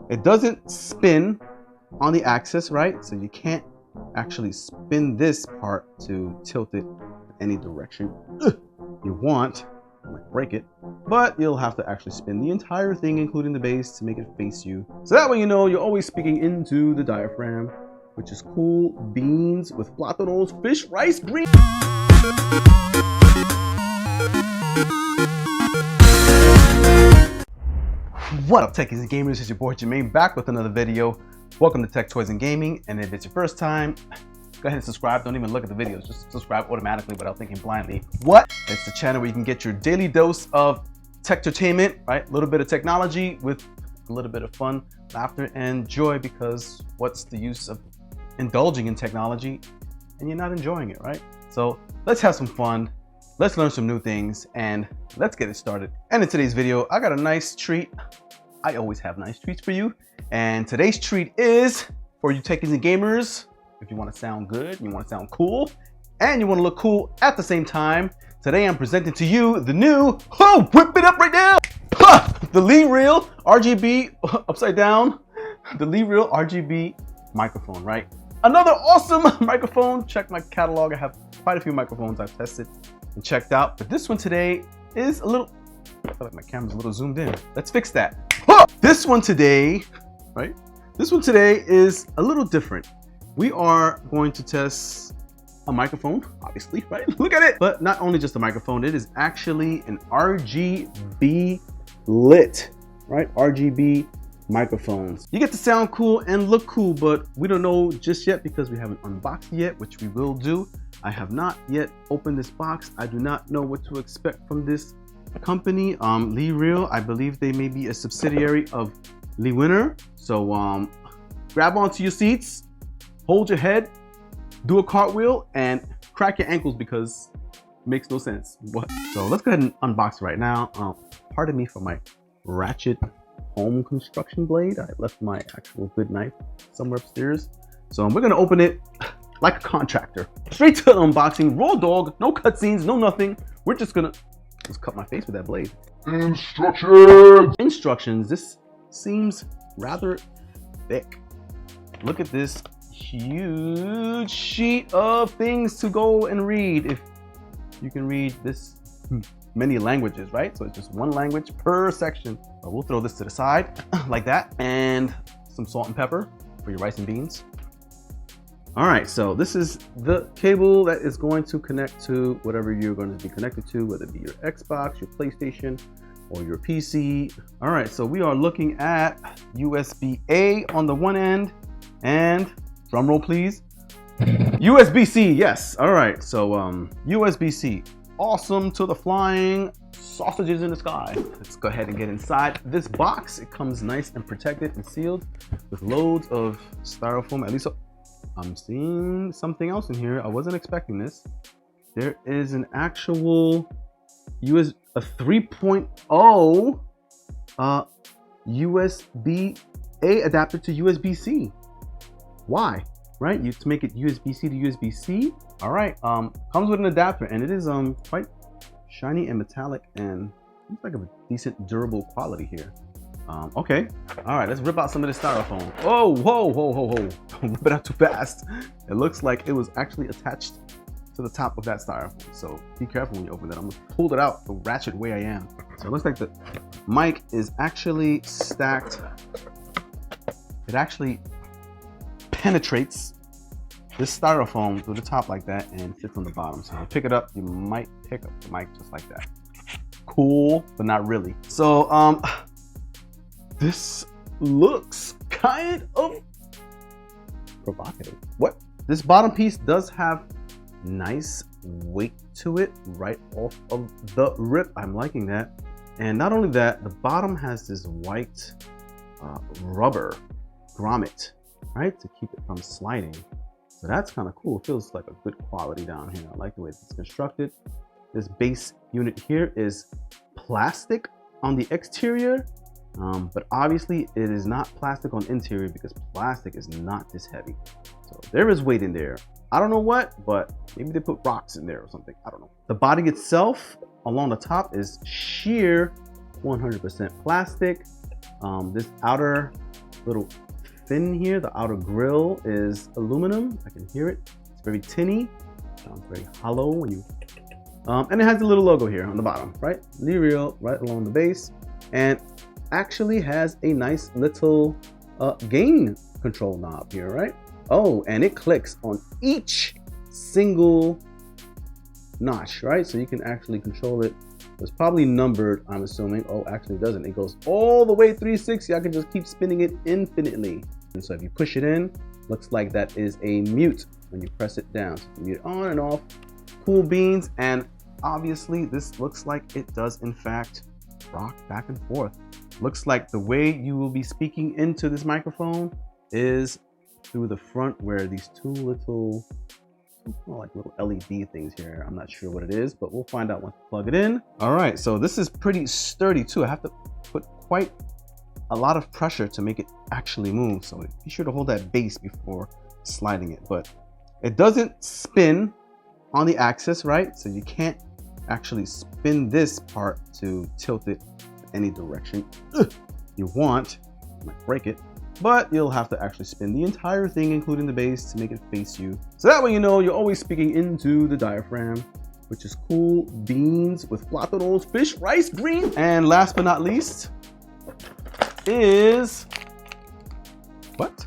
It doesn't spin on the axis, right? So you can't actually spin this part to tilt it any direction you want. You might break it, but you'll have to actually spin the entire thing, including the base, to make it face you. So that way you know you're always speaking into the diaphragm, which is cool. Beans with plátanos, fish, rice, green. What up, techies and gamers? It's your boy Jermaine back with another video. Welcome to Tech Toys and Gaming, and if it's your first time, go ahead and subscribe. Don't even look at the videos, just subscribe automatically without thinking blindly. What? It's the channel where you can get your daily dose of tech-tertainment, right? A little bit of technology with a little bit of fun, laughter, and joy, because what's the use of indulging in technology and you're not enjoying it, right? So let's have some fun. Let's learn some new things and let's get it started. And in today's video, I got a nice treat. I always have nice treats for you. And today's treat is for you techies and gamers. If you want to sound good, you want to sound cool, and you want to look cool at the same time, today I'm presenting to you the new, whip it up right now, the Leereel RGB, upside down, the Leereel RGB microphone, right? Another awesome microphone. Check my catalog. I have quite a few microphones I've tested and checked out, but this one today is a little, I feel like my camera's a little zoomed in. Let's fix that. This one today, right? This one today is a little different. We are going to test a microphone, obviously, right? Look at it. But not only just a microphone, it is actually an RGB lit, right? RGB microphones. You get to sound cool and look cool, but we don't know just yet because we haven't unboxed it yet, which we will do. I have not yet opened this box. I do not know what to expect from this company. Leereel, I believe they may be a subsidiary of Lewinner. So grab onto your seats, hold your head, do a cartwheel, and crack your ankles because it makes no sense. What? So let's go ahead and unbox it right now. Pardon me for my ratchet home construction blade. I left my actual good knife somewhere upstairs. So we're gonna open it like a contractor. Straight to the unboxing, raw dog, no cutscenes, no nothing. We're just gonna cut my face with that blade. Instructions. This seems rather thick. Look at this huge sheet of things to go and read, if you can read this many languages, right? So it's just one language per section. But we'll throw this to the side like that, and some salt and pepper for your rice and beans. All right, so this is the cable that is going to connect to whatever you're going to be connected to, whether it be your Xbox, your PlayStation, or your PC. All right, so we are looking at USB-A on the one end, and drum roll please, USB-C, yes. All right, so USB-C, awesome to the flying sausages in the sky. Let's go ahead and get inside this box. It comes nice and protected and sealed with loads of styrofoam. At least I'm seeing something else in here. I wasn't expecting this. There is an actual a 3.0 USB-A adapter to USB-C. Why? Right? To make it USB-C to USB-C. All right. Comes with an adapter, and it is quite shiny and metallic, and looks like a decent durable quality here. Okay. All right. Let's rip out some of this styrofoam. Oh, whoa, whoa, whoa, whoa! Don't rip it out too fast. It looks like it was actually attached to the top of that styrofoam. So be careful when you open that. I'm gonna pull it out the ratchet way I am. So it looks like the mic is actually stacked. It actually penetrates this styrofoam through the top like that and sits on the bottom. So if you pick it up, you might pick up the mic just like that. Cool, but not really. So this looks kind of provocative. What? This bottom piece does have nice weight to it right off of the rip. I'm liking that. And not only that, the bottom has this white rubber grommet, right, to keep it from sliding. So that's kind of cool. It feels like a good quality down here. I like the way it's constructed. This base unit here is plastic on the exterior, but obviously it is not plastic on interior because plastic is not this heavy. So there is weight in there. I don't know what, but maybe they put rocks in there or something. I don't know. The body itself along the top is sheer 100% plastic. This outer little fin here. The outer grill is aluminum. I can hear it. It's very tinny. Sounds very hollow when you. And it has a little logo here on the bottom, right? Leereel right along the base, and actually has a nice little gain control knob here, right? Oh, and it clicks on each single notch, right? So you can actually control it. It's probably numbered, I'm assuming. Oh, actually it doesn't. It goes all the way 360. I can just keep spinning it infinitely. And so if you push it in, looks like that is a mute when you press it down. So you can mute it on and off. Cool beans. And obviously this looks like it does in fact rock back and forth. Looks like the way you will be speaking into this microphone is through the front, where these two little like little LED things here. I'm not sure what it is, but we'll find out once we plug it in. All right, so this is pretty sturdy too. I have to put quite a lot of pressure to make it actually move. So be sure to hold that base before sliding it. But it doesn't spin on the axis, right? So you can't actually spin this part to tilt it any direction you want. You might break it, but you'll have to actually spin the entire thing, including the base, to make it face you. So that way you know you're always speaking into the diaphragm, which is cool beans with platanos, fish, rice, green. And last but not least is what?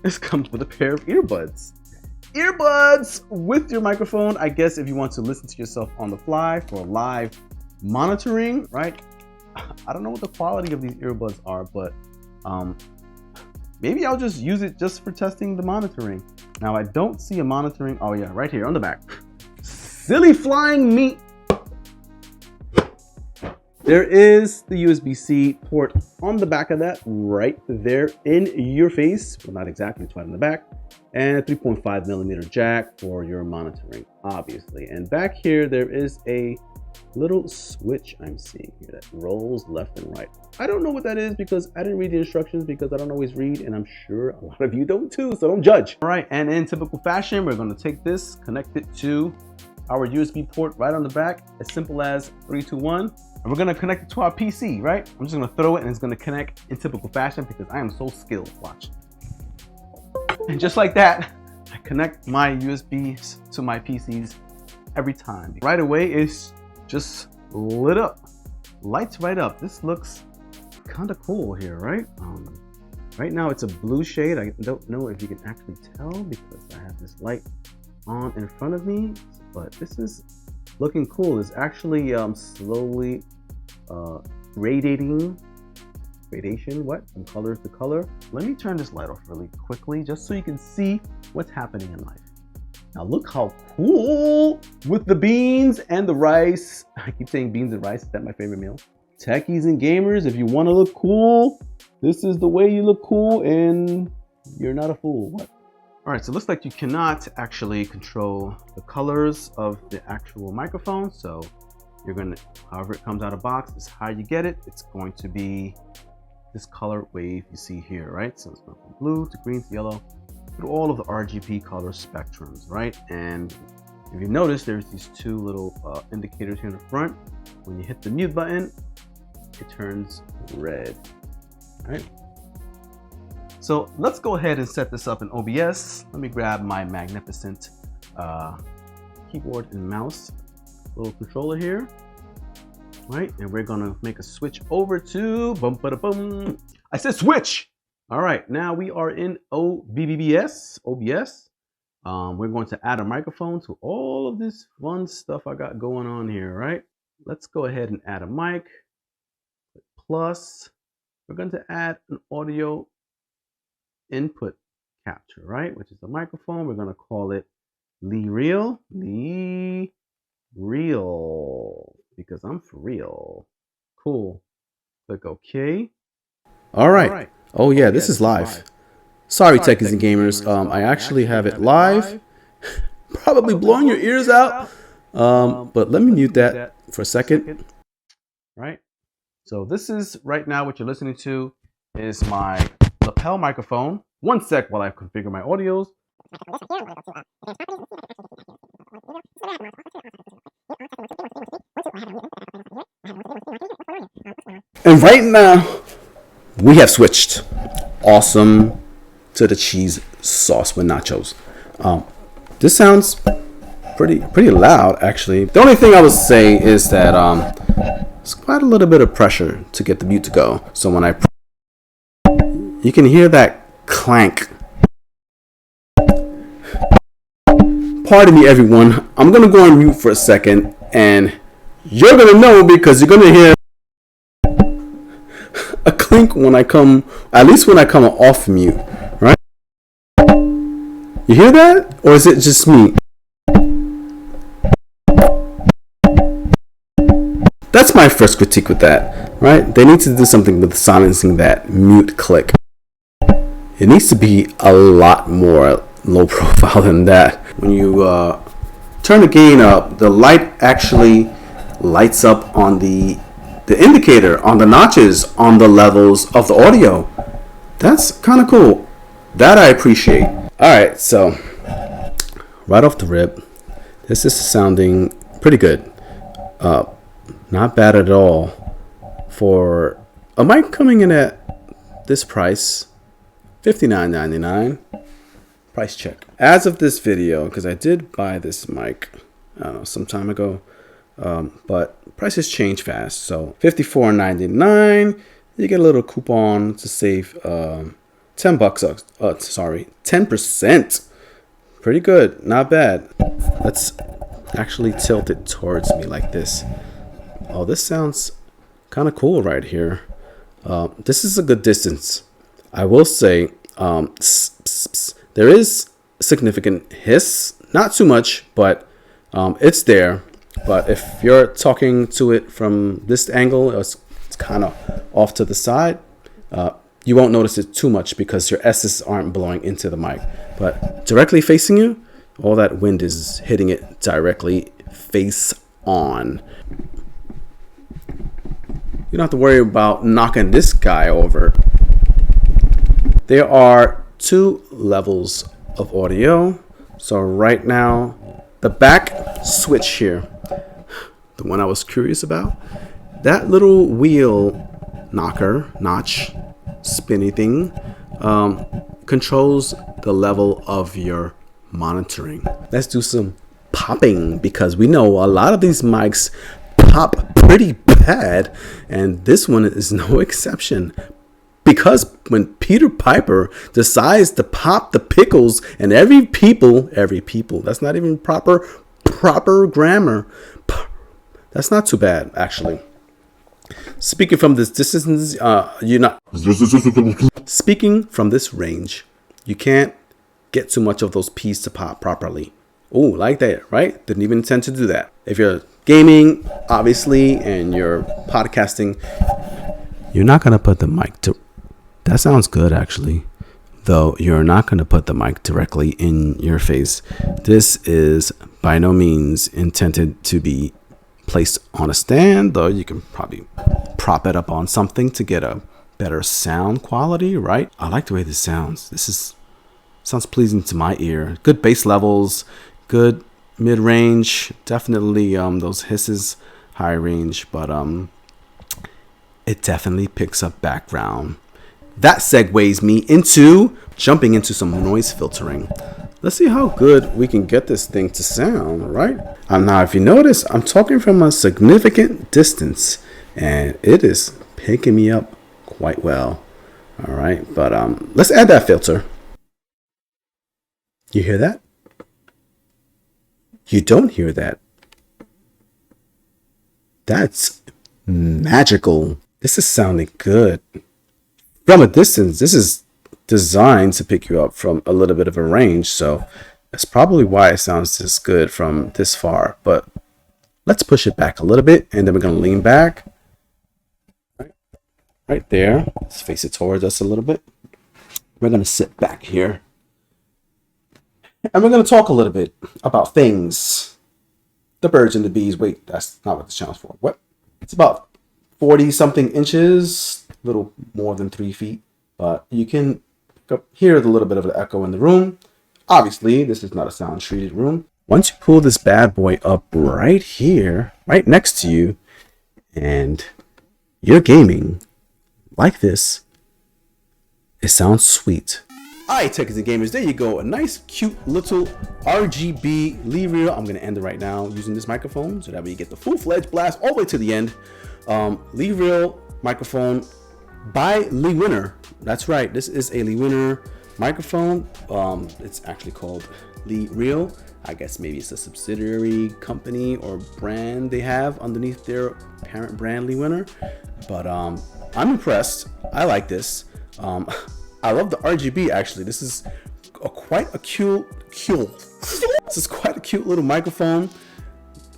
This comes with a pair of earbuds. Earbuds with your microphone, I guess, if you want to listen to yourself on the fly for live monitoring, right? I don't know what the quality of these earbuds are, but maybe I'll just use it just for testing the monitoring. Now I don't see a monitoring. Oh yeah, right here on the back. Silly flying me. There is the USB-C port on the back of that, right there in your face. Well, not exactly, it's right on the back. And a 3.5mm jack for your monitoring, obviously. And back here, there is a little switch I'm seeing here that rolls left and right. I don't know what that is because I didn't read the instructions, because I don't always read, and I'm sure a lot of you don't too, so don't judge. All right, and in typical fashion, we're gonna take this, connect it to our USB port right on the back, as simple as 3, 2, 1. And we're gonna connect it to our PC, right? I'm just gonna throw it and it's gonna connect in typical fashion because I am so skilled, watch. And just like that, I connect my USBs to my PCs every time. Right away, it's just lit up, lights right up. This looks kind of cool here, right? Right now it's a blue shade. I don't know if you can actually tell because I have this light on in front of me, but this is looking cool. It's actually slowly radiation from color to color. Let me turn this light off really quickly just so you can see what's happening in life. Now look how cool with the beans and the rice. I keep saying beans and rice, is that my favorite meal? Techies and gamers, if you want to look cool, this is the way you look cool and you're not a fool. What? All right, so it looks like you cannot actually control the colors of the actual microphone. So you're gonna, however it comes out of box, is how you get it. It's going to be this color wave you see here, right? So it's going from blue to green to yellow through all of the RGB color spectrums, right? And if you notice, there's these two little indicators here in the front. When you hit the mute button, it turns red, all right? So let's go ahead and set this up in OBS. Let me grab my magnificent keyboard and mouse little controller here, right? And we're gonna make a switch over to bum. I said switch. All right, now we are in OBS. We're going to add a microphone to all of this fun stuff I got going on here, right? Let's go ahead and add a mic. Plus, we're going to add an audio input capture, right? Which is a microphone. We're going to call it Leereel. Leereel, because I'm for real. Cool. Click OK. All right. Oh yeah, this is live. Sorry, techies and gamers. I actually have it live. Probably blowing your ears out. But let me mute that for a second. Right. So this is right now what you're listening to is my lapel microphone. One sec while I configure my audios. And right now, we have switched awesome to the cheese sauce with nachos. This sounds pretty loud, actually. The only thing I would say is that it's quite a little bit of pressure to get the mute to go. So when I you can hear that clank. Pardon me, everyone. I'm gonna go on mute for a second, and you're gonna know because you're gonna hear a clink when I come, at least when I come off mute, right? You hear that? Or is it just me? That's my first critique with that, right? They need to do something with silencing that mute click. It needs to be a lot more low profile than that. When you turn the gain up, the light actually lights up on the indicator, on the notches, on the levels of the audio. That's kind of cool. That I appreciate. Alright, so right off the rip, this is sounding pretty good. Not bad at all for a mic coming in at this price, $59.99. Price check. As of this video, because I did buy this mic, I don't know, some time ago, but prices change fast. So $54.99. You get a little coupon to save $10. 10%. Pretty good. Not bad. Let's actually tilt it towards me like this. Oh, this sounds kind of cool right here. This is a good distance. I will say there is significant hiss. Not too much, but it's there. But if you're talking to it from this angle, it's kind of off to the side, you won't notice it too much because your S's aren't blowing into the mic. But directly facing you, all that wind is hitting it directly face on. You don't have to worry about knocking this guy over. There are two levels of audio. So right now, the back switch here, the one I was curious about, that little wheel notch, spinny thing, controls the level of your monitoring. Let's do some popping because we know a lot of these mics pop pretty bad, and this one is no exception. Because when Peter Piper decides to pop the pickles, and every people, that's not even proper grammar. That's not too bad, actually. Speaking from this distance, speaking from this range, you can't get too much of those P's to pop properly. Oh, like that, right? Didn't even intend to do that. If you're gaming, obviously, and you're podcasting, you're not gonna put the mic to. That sounds good, actually. Though you're not gonna put the mic directly in your face. This is by no means intended to be placed on a stand, though you can probably prop it up on something to get a better sound quality, right? I like the way this sounds. Sounds pleasing to my ear. Good bass levels, good mid-range, definitely those hisses high range, but it definitely picks up background. That segues me into jumping into some noise filtering. Let's see how good we can get this thing to sound, right? Now, if you notice, I'm talking from a significant distance, and it is picking me up quite well. All right, but let's add that filter. You hear that? You don't hear that. That's magical. This is sounding good. From a distance, this is designed to pick you up from a little bit of a range, so that's probably why it sounds this good from this far. But let's push it back a little bit, and then we're going to lean back. Right there. Let's face it towards us a little bit. We're going to sit back here. And we're going to talk a little bit about things. The birds and the bees. Wait, that's not what this channel's for. What? It's about 40-something inches, a little more than 3 feet. But you can hear a little bit of the echo in the room. Obviously, this is not a sound-treated room. Once you pull this bad boy up right here, right next to you, and you're gaming like this, It sounds sweet. Alright, techies and gamers, there you go. A nice, cute little RGB Leereel. I'm going to end it right now using this microphone so that way you get the full-fledged blast all the way to the end. Leereel microphone by Lewinner. That's right, this is a Lewinner microphone. It's actually called Leereel. I guess maybe it's a subsidiary company or brand they have underneath their parent brand Lewinner. But I'm impressed. I like this. I love the RGB actually. This is quite a cute this is quite a cute little microphone.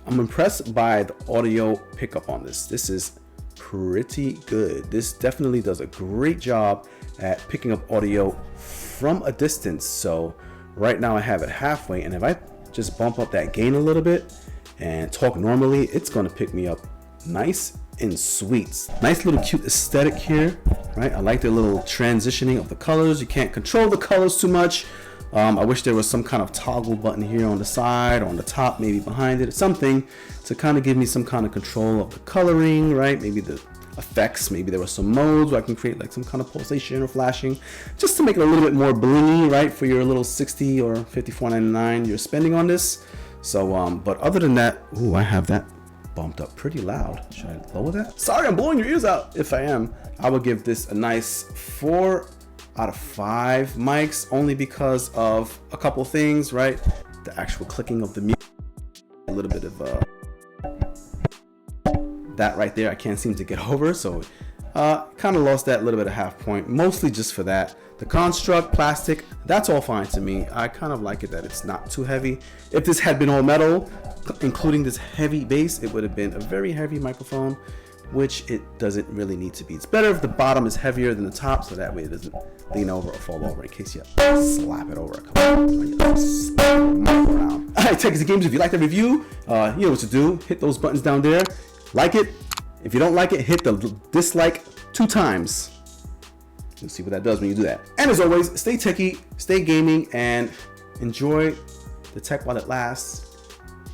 I'm impressed by the audio pickup on this. This is pretty good. This definitely does a great job at picking up audio from a distance. So right now I have it halfway, and if I just bump up that gain a little bit and talk normally, it's going to pick me up nice and sweet. Nice little cute aesthetic here, right? I like the little transitioning of the colors. You can't control the colors too much. I wish there was some kind of toggle button here on the side or on the top, maybe behind it, or something to kind of give me some kind of control of the coloring, right? Maybe the effects, maybe there were some modes where I can create like some kind of pulsation or flashing just to make it a little bit more blingy, right? For your little $60 or $54.99 you're spending on this. So, but other than that, ooh, I have that bumped up pretty loud. Should I lower that? Sorry, I'm blowing your ears out. If I am, I would give this a nice 4 out of 5 mics, only because of a couple things, right? The actual clicking of the music, a little bit of that right there I can't seem to get over, so kind of lost that little bit of half point, mostly just for that. The construct, plastic, that's all fine to me. I kind of like it that it's not too heavy. If this had been all metal, including this heavy bass, it would have been a very heavy microphone, which it doesn't really need to be. It's better if the bottom is heavier than the top, so that way it doesn't lean over or fall over in case you slap it over. Come on, slap the mic around. All right, techies and gamers, if you like the review, you know what to do. Hit those buttons down there. Like it. If you don't like it, hit the dislike 2 times. You'll see what that does when you do that. And as always, stay techie, stay gaming, and enjoy the tech while it lasts,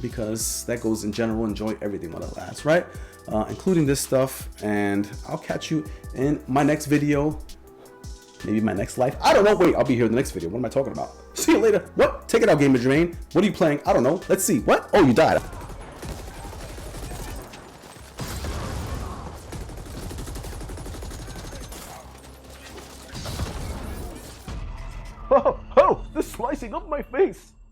because that goes in general. Enjoy everything while it lasts, right? Including this stuff. And I'll catch you in my next video, maybe my next life. I don't know. Wait, I'll be here in the next video. What am I talking about? See you later. What? Take it out, Gamer Jermaine. What are you playing? I don't know. Let's see. What? Oh, you died. Oh, the slicing of my face!